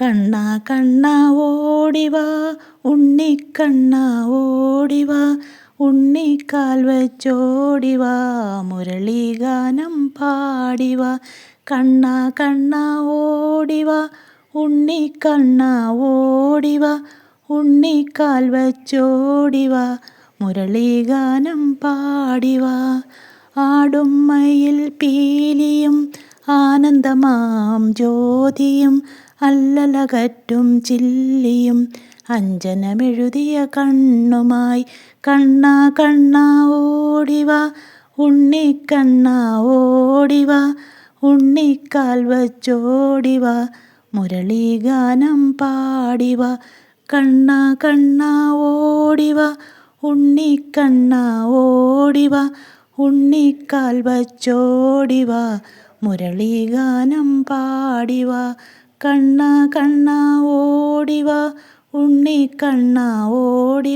കണ്ണാ കണ്ണാ ഓടിവാ ഉണ്ണിക്കണ്ണാ ഓടിവാ, ഉണ്ണിക്കാൽ വച്ചോടിവാ, മുരളീഗാനം പാടിവാ. കണ്ണാ കണ്ണാ ഓടിവാ ഉണ്ണിക്കണ്ണാ ഓടിവാ, ഉണ്ണിക്കാൽ വച്ചോടിവാ, മുരളീഗാനം പാടിവാ. ആടും മയിൽ പീലിയും ആനന്ദമാം ജ്യോതിയും, അല്ലലകറ്റും ചില്ലിയും അഞ്ജനമെഴുതിയ കണ്ണുമായി. കണ്ണാ കണ്ണാ ഓടിവാ ഉണ്ണിക്കണ്ണാ ഓടിവാ, ഉണ്ണിക്കാൽ വച്ചോടിവാ, മുരളീഗാനം പാടിവാ. കണ്ണാ കണ്ണാ ഓടിവാ ഉണ്ണിക്കണ്ണാ ഓടിവാ, ഉണ്ണിക്കാൽ വച്ചോടിവാ, മുരളീഗാനം പാടിവാ. കണ്ണാ കണ്ണാ ഓടിവാ ഉണ്ണിക്കണ്ണാ ഓടി